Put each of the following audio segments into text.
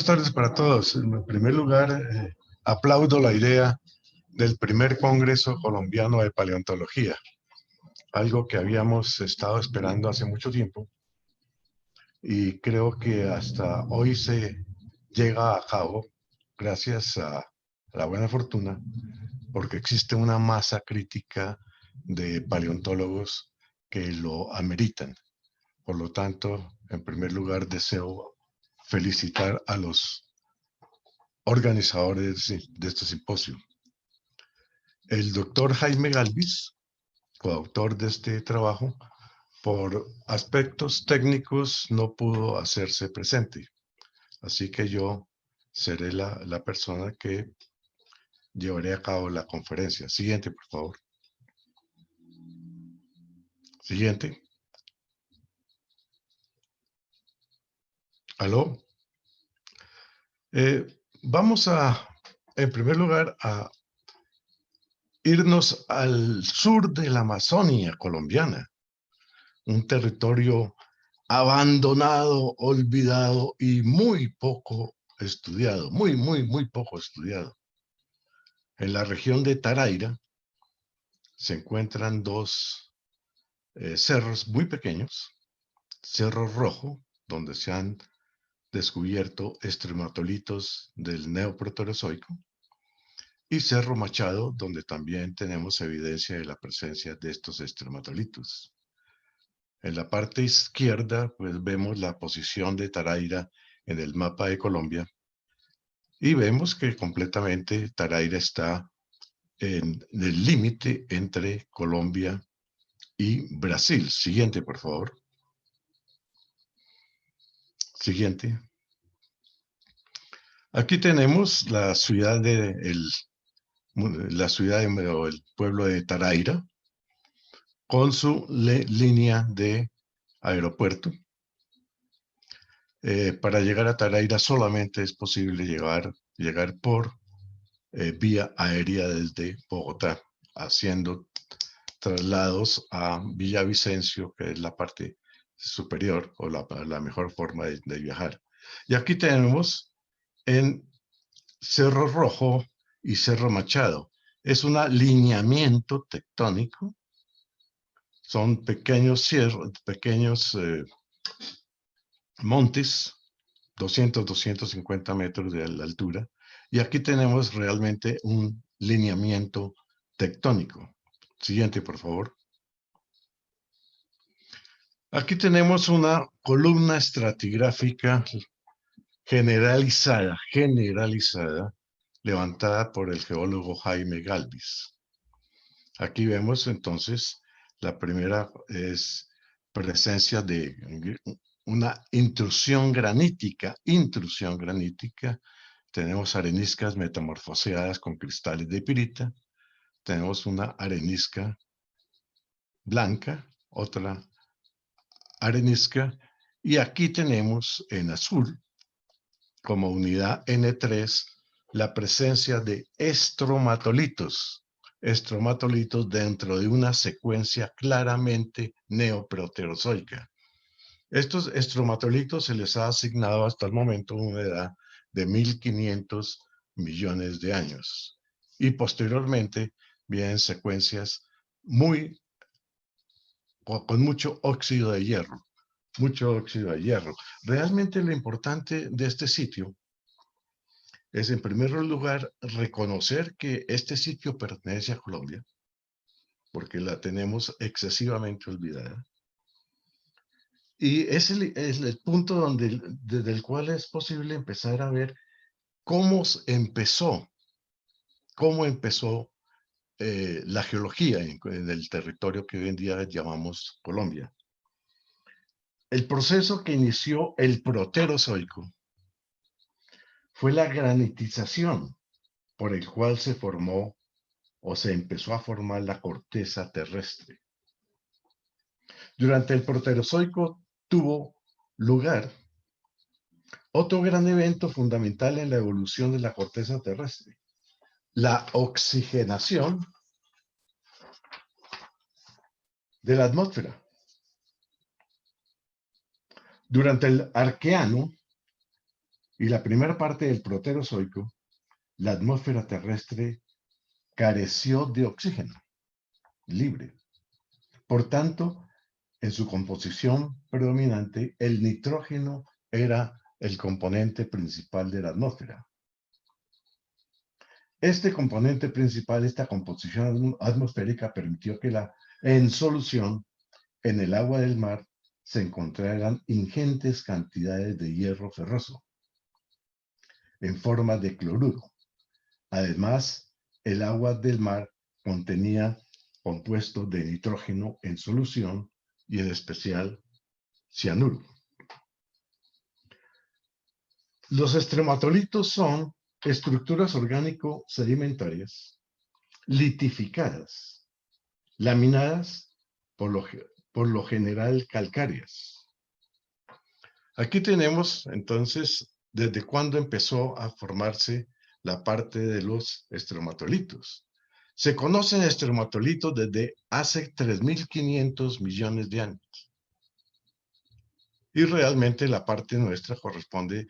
Buenas tardes para todos. En primer lugar, aplaudo la idea del primer Congreso Colombiano de Paleontología, algo que habíamos estado esperando hace mucho tiempo y creo que hasta hoy se llega a cabo gracias a la buena fortuna, porque existe una masa crítica de paleontólogos que lo ameritan. Por lo tanto, en primer lugar, deseo felicitar a los organizadores de este simposio. El doctor Jaime Galvis, coautor de este trabajo, por aspectos técnicos no pudo hacerse presente. Así que yo seré la persona que llevaré a cabo la conferencia. Siguiente, por favor. Siguiente. ¿Aló? Vamos en primer lugar, a irnos al sur de la Amazonia colombiana, un territorio abandonado, olvidado y muy poco estudiado, muy poco estudiado. En la región de Taraira se encuentran dos cerros muy pequeños, Cerro Rojo, donde se han descubierto estromatolitos del Neoproterozoico, y Cerro Machado, donde también tenemos evidencia de la presencia de estos estromatolitos. En la parte izquierda, pues vemos la posición de Taraira en el mapa de Colombia y vemos que completamente Taraira está en el límite entre Colombia y Brasil. Siguiente, por favor. Siguiente. Aquí tenemos la ciudad o el pueblo de Taraira con su línea de aeropuerto. Para llegar a Taraira solamente es posible llegar por vía aérea desde Bogotá, haciendo traslados a Villavicencio, que es la parte superior o la mejor forma de viajar. Y aquí tenemos en Cerro Rojo y Cerro Machado. Es un alineamiento tectónico. Son pequeños montes, 250 metros de altura. Y aquí tenemos realmente un lineamiento tectónico. Siguiente, por favor. Aquí tenemos una columna estratigráfica generalizada, levantada por el geólogo Jaime Galvis. Aquí vemos entonces la primera es presencia de una intrusión granítica. Tenemos areniscas metamorfoseadas con cristales de pirita. Tenemos una arenisca blanca, otra arenisca, y aquí tenemos en azul, como unidad N3, la presencia de estromatolitos dentro de una secuencia claramente neoproterozoica. Estos estromatolitos se les ha asignado hasta el momento una edad de 1.500 millones de años. Y posteriormente vienen secuencias con mucho óxido de hierro. Realmente lo importante de este sitio es, en primer lugar, reconocer que este sitio pertenece a Colombia, porque la tenemos excesivamente olvidada. Y es el punto desde el cual es posible empezar a ver cómo empezó la geología en el territorio que hoy en día llamamos Colombia. El proceso que inició el Proterozoico fue la granitización por el cual se formó o se empezó a formar la corteza terrestre. Durante el Proterozoico tuvo lugar otro gran evento fundamental en la evolución de la corteza terrestre, la oxigenación de la atmósfera. Durante el Arqueano, y la primera parte del Proterozoico, la atmósfera terrestre careció de oxígeno libre. Por tanto, en su composición predominante, el nitrógeno era el componente principal de la atmósfera. Este componente principal, esta composición atmosférica, permitió que en solución, en el agua del mar, se encontraran ingentes cantidades de hierro ferroso en forma de cloruro. Además, el agua del mar contenía compuestos de nitrógeno en solución y en especial cianuro. Los estrematolitos son estructuras orgánico-sedimentarias litificadas, laminadas, por lo general calcáreas. Aquí tenemos entonces desde cuándo empezó a formarse la parte de los estrematolitos. Se conocen estrematolitos desde hace 3.500 millones de años. Y realmente la parte nuestra corresponde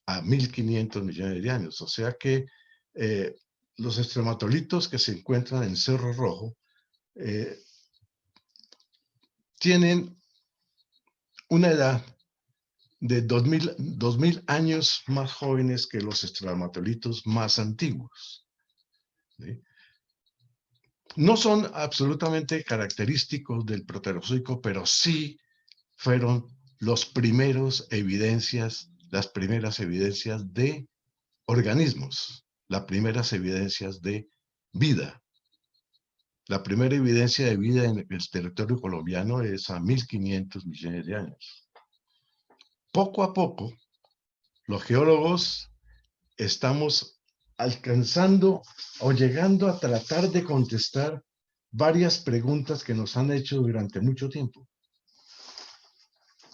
a 1.500 millones de años. O sea que los estrematolitos que se encuentran en Cerro Rojo tienen una edad de 2000 años más jóvenes que los estrematolitos más antiguos. ¿Sí? No son absolutamente característicos del Proterozoico, pero sí fueron las primeras evidencias de organismos, las primeras evidencias de vida. La primera evidencia de vida en el territorio colombiano es a 1.500 millones de años. Poco a poco, los geólogos estamos alcanzando o llegando a tratar de contestar varias preguntas que nos han hecho durante mucho tiempo.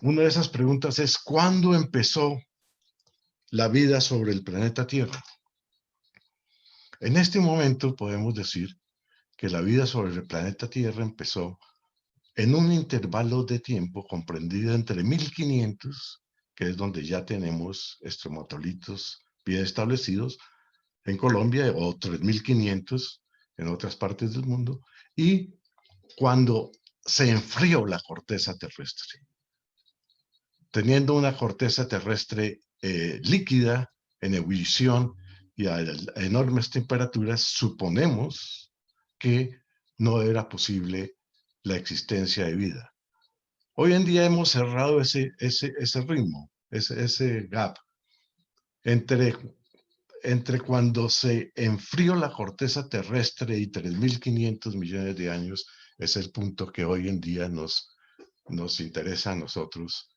Una de esas preguntas es, ¿cuándo empezó la vida sobre el planeta Tierra? En este momento podemos decir que la vida sobre el planeta Tierra empezó en un intervalo de tiempo comprendido entre 1.500, que es donde ya tenemos estrematolitos bien establecidos, en Colombia, o 3.500 en otras partes del mundo, y cuando se enfrió la corteza terrestre. Teniendo una corteza terrestre líquida, en ebullición y a enormes temperaturas, suponemos que no era posible la existencia de vida. Hoy en día hemos cerrado ese ritmo, ese gap entre cuando se enfrió la corteza terrestre y 3.500 millones de años. Es el punto que hoy en día nos interesa a nosotros,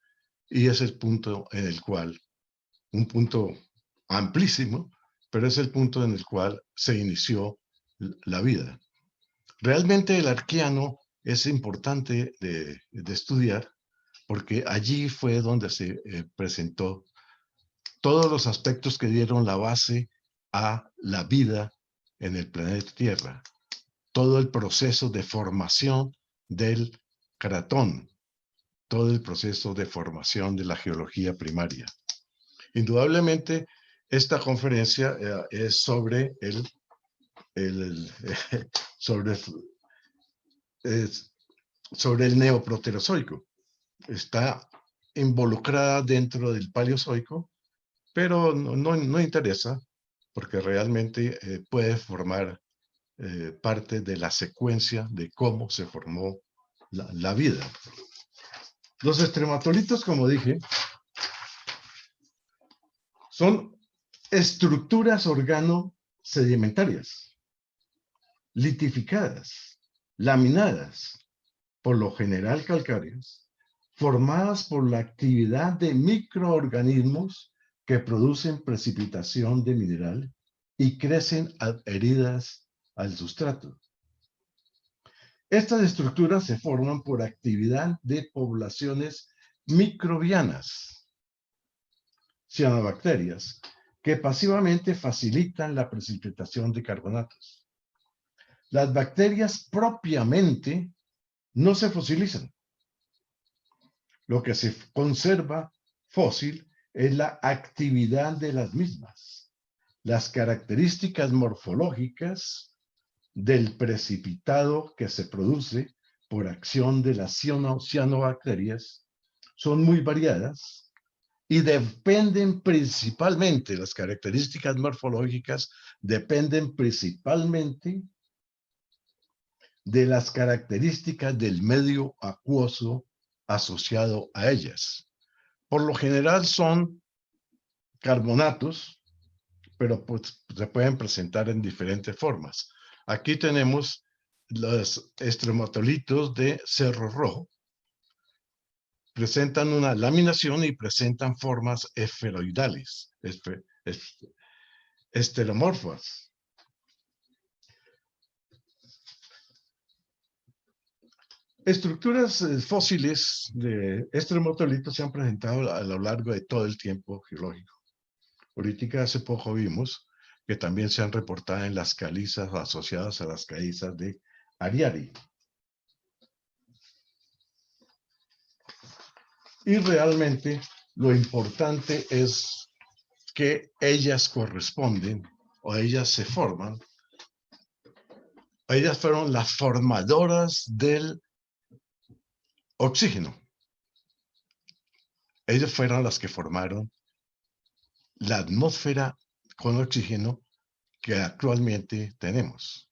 y es el punto en el cual, un punto amplísimo, pero es el punto en el cual se inició la vida. Realmente el Arqueano es importante de estudiar, porque allí fue donde se presentó todos los aspectos que dieron la base a la vida en el planeta Tierra. Todo el proceso de formación del cratón, todo el proceso de formación de la geología primaria. Indudablemente, esta conferencia es sobre sobre el neoproterozoico. Está involucrada dentro del paleozoico, pero no interesa, porque realmente puede formar parte de la secuencia de cómo se formó la vida. Los estrematolitos, como dije, son estructuras organo-sedimentarias, litificadas, laminadas, por lo general calcáreas, formadas por la actividad de microorganismos que producen precipitación de mineral y crecen adheridas al sustrato. Estas estructuras se forman por actividad de poblaciones microbianas, cianobacterias, que pasivamente facilitan la precipitación de carbonatos. Las bacterias propiamente no se fosilizan. Lo que se conserva fósil es la actividad de las mismas, las características morfológicas del precipitado que se produce por acción de las cianobacterias son muy variadas y dependen principalmente, las características morfológicas dependen principalmente de las características del medio acuoso asociado a ellas. Por lo general son carbonatos, pero pues, se pueden presentar en diferentes formas. Aquí tenemos los estromatolitos de Cerro Rojo. Presentan una laminación y presentan formas esferoidales, estelomorfas. Estructuras fósiles de estromatolitos se han presentado a lo largo de todo el tiempo geológico. Ahorita hace poco vimos que también se han reportado en las calizas asociadas a las calizas de Ariari. Y realmente lo importante es que ellas corresponden o ellas se forman. Ellas fueron las formadoras del oxígeno. Ellas fueron las que formaron la atmósfera con oxígeno que actualmente tenemos.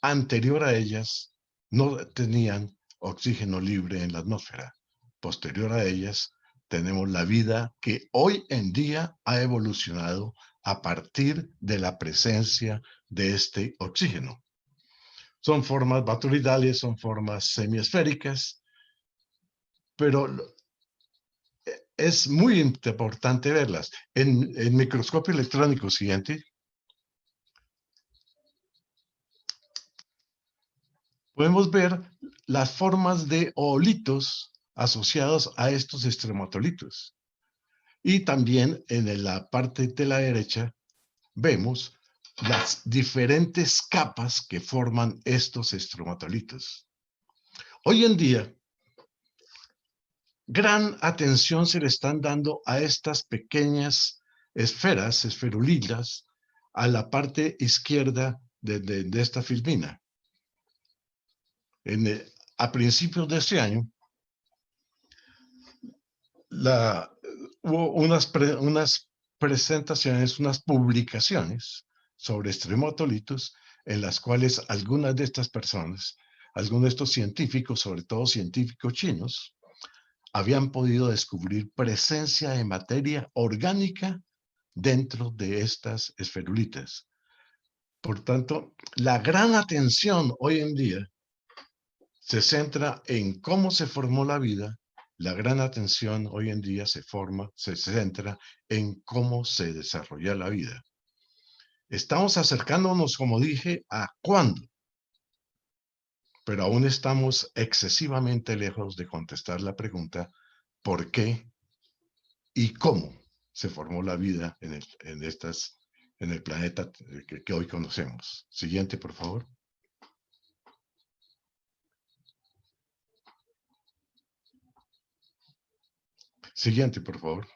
Anterior a ellas no tenían oxígeno libre en la atmósfera. Posterior a ellas tenemos la vida que hoy en día ha evolucionado a partir de la presencia de este oxígeno. Son formas baturidales, son formas semiesféricas, pero es muy importante verlas. En el microscopio electrónico siguiente, podemos ver las formas de oolitos asociados a estos estromatolitos. Y también en la parte de la derecha vemos las diferentes capas que forman estos estromatolitos. Hoy en día, gran atención se le están dando a estas pequeñas esferas, esferulilas, a la parte izquierda de esta filmina. A principios de este año, hubo unas presentaciones, unas publicaciones sobre estromatolitos en las cuales algunas de estas personas, algunos de estos científicos, sobre todo científicos chinos, habían podido descubrir presencia de materia orgánica dentro de estas esferulitas. Por tanto, la gran atención hoy en día se centra en cómo se formó la vida. La gran atención hoy en día se centra en cómo se desarrolla la vida. Estamos acercándonos, como dije, a cuándo, pero aún estamos excesivamente lejos de contestar la pregunta ¿por qué y cómo se formó la vida en el planeta que hoy conocemos? Siguiente, por favor. Siguiente, por favor.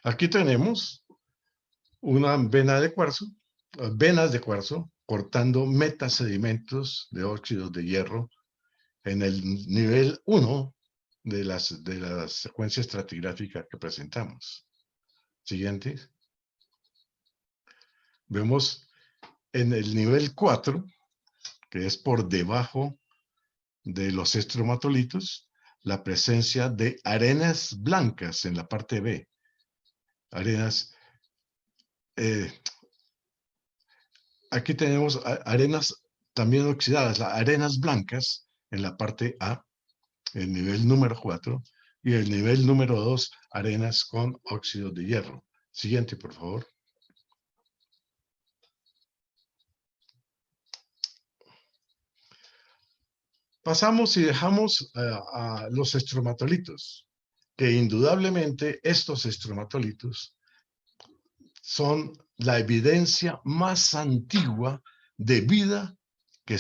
Aquí tenemos una vena de cuarzo, venas de cuarzo, cortando metasedimentos de óxidos de hierro en el nivel 1 de la secuencia estratigráfica que presentamos. Siguiente. Vemos en el nivel 4, que es por debajo de los estromatolitos, la presencia de arenas blancas en la parte B. Arenas, aquí tenemos arenas también oxidadas, las arenas blancas en la parte A, el nivel número 4, y el nivel número 2, arenas con óxido de hierro. Siguiente, por favor. Pasamos y dejamos a los estromatolitos, que indudablemente estos estromatolitos son la evidencia más antigua de vida que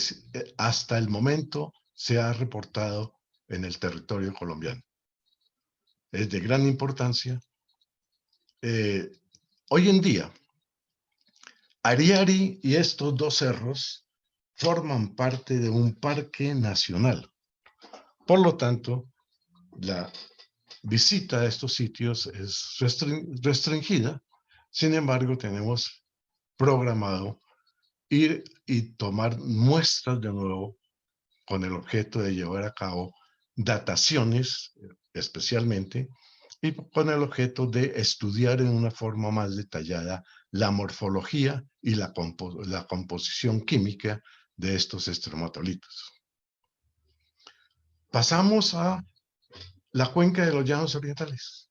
hasta el momento se ha reportado en el territorio colombiano. Es de gran importancia Eh, hoy en día, Ariari y estos dos cerros forman parte de un parque nacional. Por lo tanto, la visita a estos sitios es restringida. Sin embargo, tenemos programado ir y tomar muestras de nuevo con el objeto de llevar a cabo dataciones especialmente y con el objeto de estudiar en una forma más detallada la morfología y la composición química de estos estromatolitos. Pasamos a la cuenca de los llanos orientales.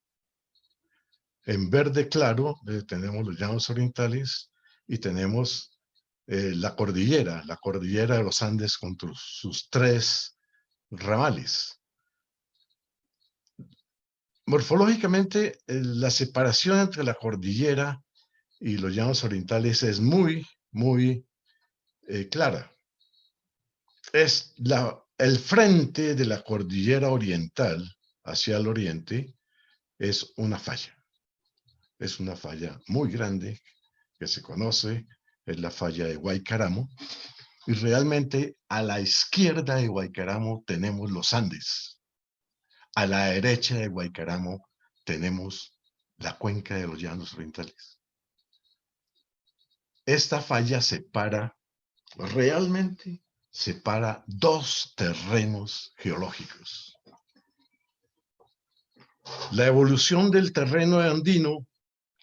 En verde claro tenemos los llanos orientales y tenemos la cordillera de los Andes con sus tres ramales. Morfológicamente, la separación entre la cordillera y los llanos orientales es muy clara. Es el frente de la cordillera oriental hacia el oriente es una falla. Es una falla muy grande que se conoce, es la falla de Guaycaramo, y realmente a la izquierda de Guaycaramo tenemos los Andes. A la derecha de Guaycaramo tenemos la cuenca de los llanos orientales. Esta falla realmente separa dos terrenos geológicos. La evolución del terreno andino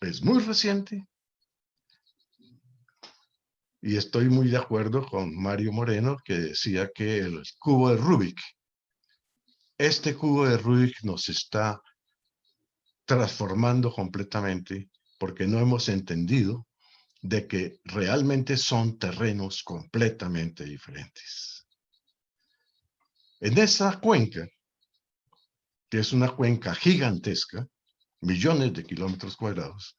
es muy reciente y estoy muy de acuerdo con Mario Moreno, que decía que el cubo de Rubik, este cubo de Rubik nos está transformando completamente porque no hemos entendido de que realmente son terrenos completamente diferentes. En esa cuenca, que es una cuenca gigantesca, millones de kilómetros cuadrados,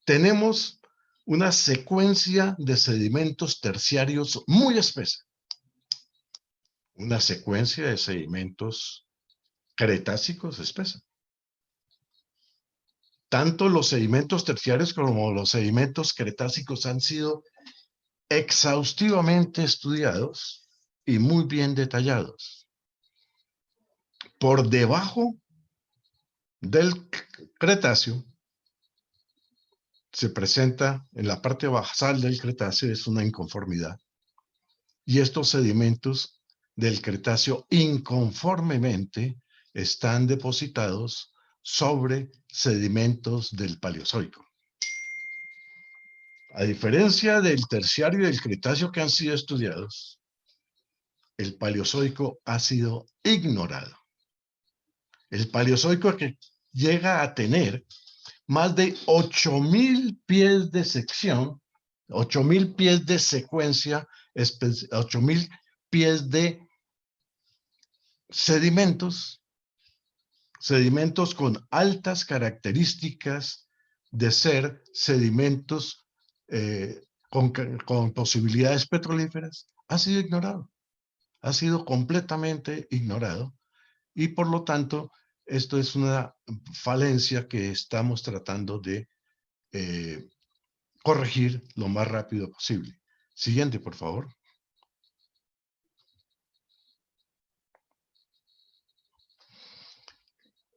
tenemos una secuencia de sedimentos terciarios muy espesa. Una secuencia de sedimentos cretácicos espesa. Tanto los sedimentos terciarios como los sedimentos cretácicos han sido exhaustivamente estudiados y muy bien detallados. Por debajo del Cretáceo se presenta en la parte basal del Cretáceo es una inconformidad. Y estos sedimentos del Cretáceo inconformemente están depositados sobre sedimentos del Paleozoico. A diferencia del Terciario y del Cretáceo que han sido estudiados, el Paleozoico ha sido ignorado. El Paleozoico que llega a tener más de 8.000 pies de sección, 8.000 pies de secuencia, 8.000 pies de sedimentos con altas características de ser sedimentos con posibilidades petrolíferas, ha sido ignorado, ha sido completamente ignorado y por lo tanto esto es una falencia que estamos tratando de corregir lo más rápido posible. Siguiente, por favor.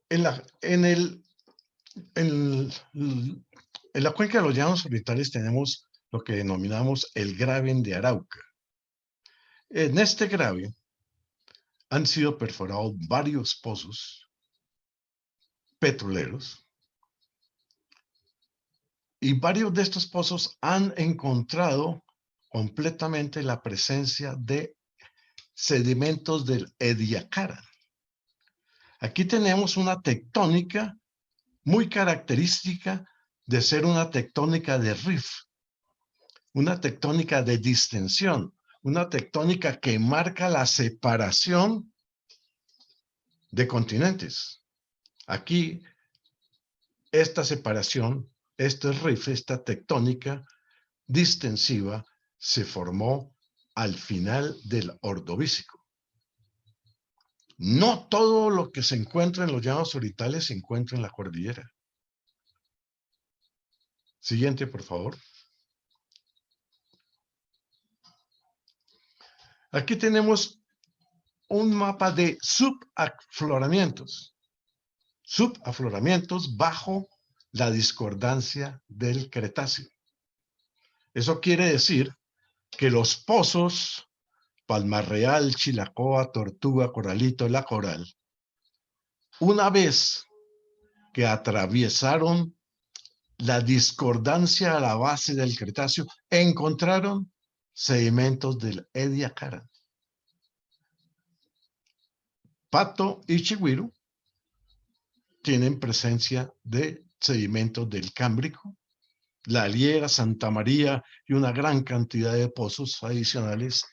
En la cuenca de los llanos orientales tenemos lo que denominamos el Graben de Arauca. En este graben han sido perforados varios pozos petroleros y varios de estos pozos han encontrado completamente la presencia de sedimentos del Ediacara. Aquí tenemos una tectónica muy característica de ser una tectónica de rift, una tectónica de distensión, una tectónica que marca la separación de continentes. Aquí, esta separación, este rift, esta tectónica distensiva, se formó al final del Ordovícico. No todo lo que se encuentra en los llanos orientales se encuentra en la cordillera. Siguiente, por favor. Aquí tenemos un mapa de subafloramientos. Subafloramientos bajo la discordancia del Cretáceo. Eso quiere decir que los pozos Palmar Real, Chilacoa, Tortuga, Coralito, La Coral, una vez que atraviesaron la discordancia a la base del Cretáceo, encontraron sedimentos del Ediacara. Pato y Chigüiro tienen presencia de sedimentos del Cámbrico, La Liera, Santa María y una gran cantidad de pozos adicionales.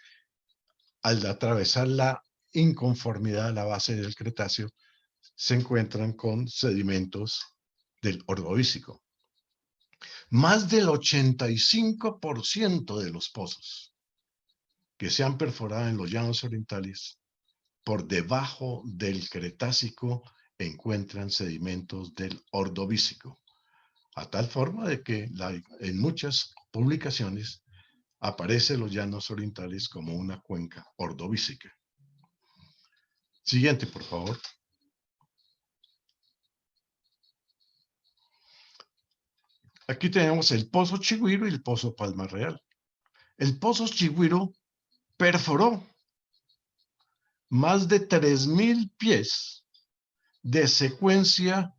Al atravesar la inconformidad a la base del Cretáceo, se encuentran con sedimentos del Ordovícico. Más del 85% de los pozos que se han perforado en los llanos orientales, por debajo del Cretácico, encuentran sedimentos del Ordovícico, a tal forma de que en muchas publicaciones aparece los llanos orientales como una cuenca ordovícica. Siguiente, por favor. Aquí tenemos el Pozo Chigüiro y el Pozo Palmar Real. El Pozo Chigüiro perforó más de 3.000 pies de secuencia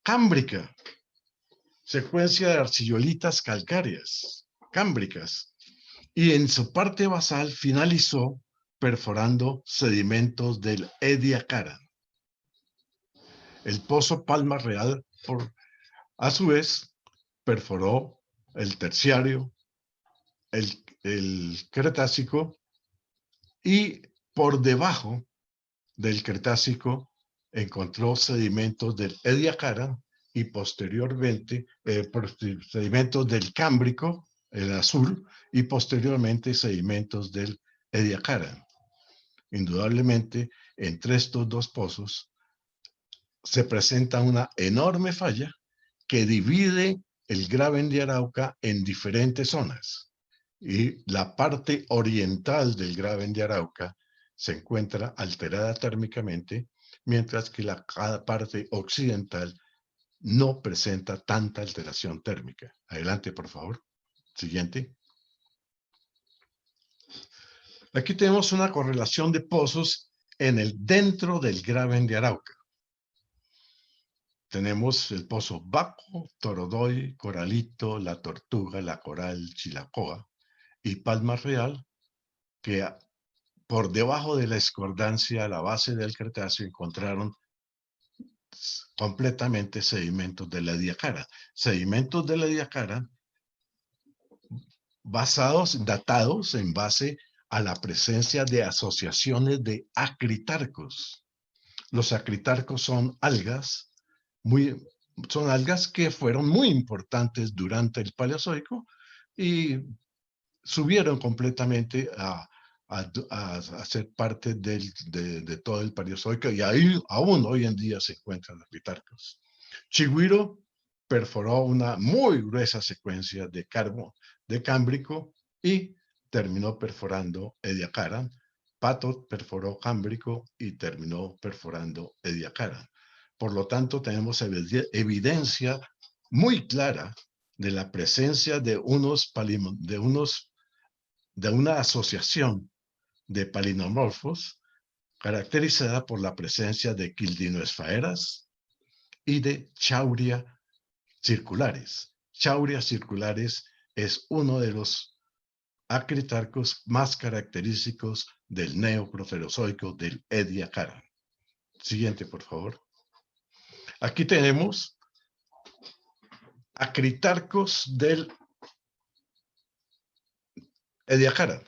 cámbrica, secuencia de arcillolitas calcáreas, cámbricas, y en su parte basal finalizó perforando sedimentos del Ediacara. El Pozo Palmar Real, a su vez, perforó el Terciario, el Cretácico, y por debajo del Cretácico encontró sedimentos del Ediacara y posteriormente sedimentos del Cámbrico, el azul, y posteriormente sedimentos del Ediacara. Indudablemente, entre estos dos pozos se presenta una enorme falla que divide el Graben de Arauca en diferentes zonas. Y la parte oriental del Graben de Arauca se encuentra alterada térmicamente, mientras que la parte occidental no presenta tanta alteración térmica. Adelante, por favor. Siguiente. Aquí tenemos una correlación de pozos dentro del Graben de Arauca. Tenemos el pozo Baco, Torodoy, Coralito, La Tortuga, La Coral, Chilacoa y Palmar Real, que por debajo de la escordancia a la base del Cretáceo encontraron completamente sedimentos de la Ediacara. Sedimentos de la Ediacara datados en base a la presencia de asociaciones de acritarcos. Los acritarcos son algas que fueron muy importantes durante el Paleozoico y subieron completamente a ser parte de todo el Paleozoico, y ahí aún hoy en día se encuentran acritarcos. Chigüiro perforó una muy gruesa secuencia de Cámbrico y terminó perforando Ediacara. Pato perforó Cámbrico y terminó perforando Ediacara. Por lo tanto, tenemos evidencia muy clara de la presencia de una asociación de palinomorfos caracterizada por la presencia de quildinoesfaeras y de chauria circulares. Chauria circulares es uno de los acritarcos más característicos del neoproterozoico del Ediacara. Siguiente, por favor. Aquí tenemos acritarcos del Ediacara.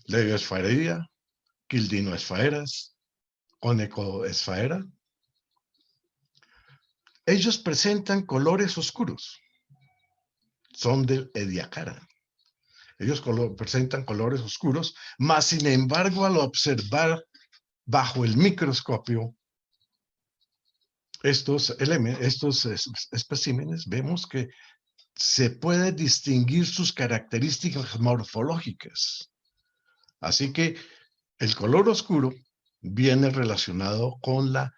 Leioesfaeria, quildinoesfaeras, conecoesfaera. Ellos presentan colores oscuros. Son del Ediacara. Ellos presentan colores oscuros, mas sin embargo, al observar bajo el microscopio, estos especímenes, vemos que se puede distinguir sus características morfológicas. Así que el color oscuro viene relacionado con la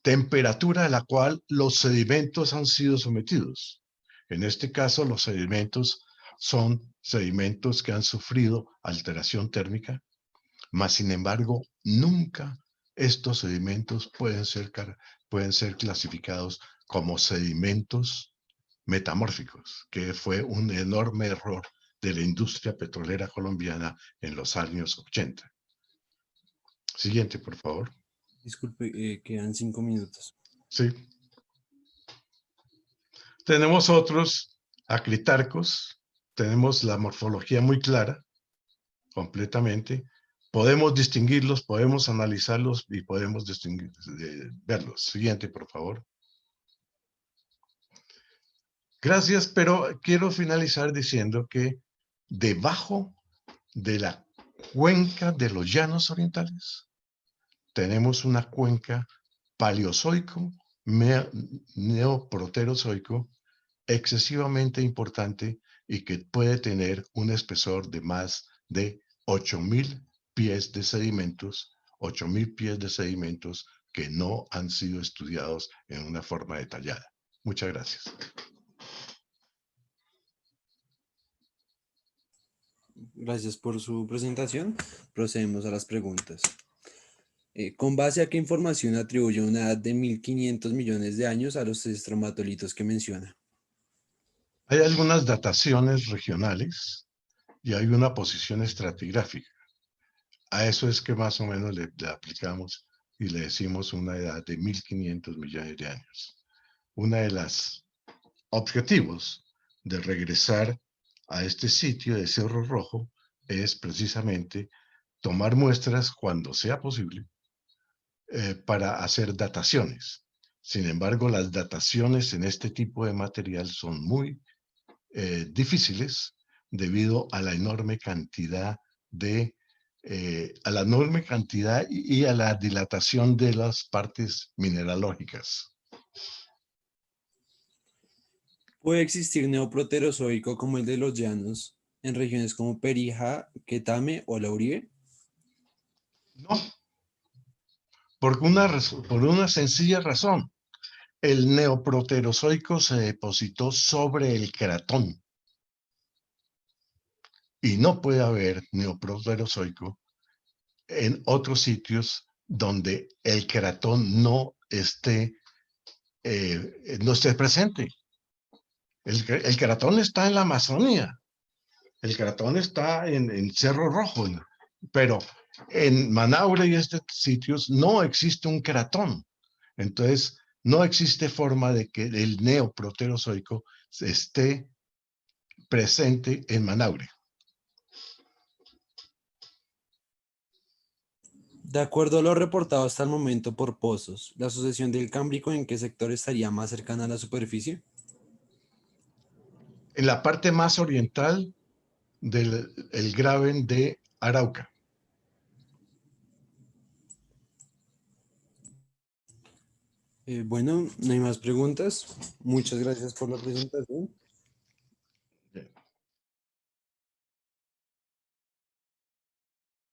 temperatura a la cual los sedimentos han sido sometidos. En este caso, los sedimentos son sedimentos que han sufrido alteración térmica, mas sin embargo, nunca estos sedimentos pueden ser clasificados como sedimentos metamórficos, que fue un enorme error de la industria petrolera colombiana en los años 80. Siguiente, por favor. Disculpe, quedan 5 minutos. Sí. Tenemos otros acritarcos, tenemos la morfología muy clara, completamente. Podemos distinguirlos, podemos analizarlos y podemos verlos. Siguiente, por favor. Gracias, pero quiero finalizar diciendo que debajo de la cuenca de los llanos orientales tenemos una cuenca paleozoico, neoproterozoico, excesivamente importante y que puede tener un espesor de más de 8.000 pies de sedimentos, 8.000 pies de sedimentos que no han sido estudiados en una forma detallada. Muchas gracias. Gracias por su presentación. Procedemos a las preguntas. ¿Con base a qué información atribuye una edad de 1.500 millones de años a los estromatolitos que menciona? Hay algunas dataciones regionales y hay una posición estratigráfica. A eso es que más o menos le aplicamos y le decimos una edad de 1.500 millones de años. Una de las objetivos de regresar a este sitio de Cerro Rojo es precisamente tomar muestras cuando sea posible para hacer dataciones. Sin embargo, las dataciones en este tipo de material son muy difíciles debido a la enorme cantidad y a la dilatación de las partes mineralógicas. ¿Puede existir neoproterozoico como el de los llanos en regiones como Perijá, Quetame o La Uribe? No, por una sencilla razón. El neoproterozoico se depositó sobre el cratón y no puede haber neoproterozoico en otros sitios donde el cratón no esté presente. El cratón está en la Amazonía, el cratón está en Cerro Rojo, pero en Manaure y estos sitios no existe un cratón. Entonces, no existe forma de que el neoproterozoico esté presente en Manaure. De acuerdo a lo reportado hasta el momento por pozos, ¿la sucesión del Cámbrico en qué sector estaría más cercana a la superficie? En la parte más oriental del el Graben de Arauca. Bueno, no hay más preguntas. Muchas gracias por la presentación.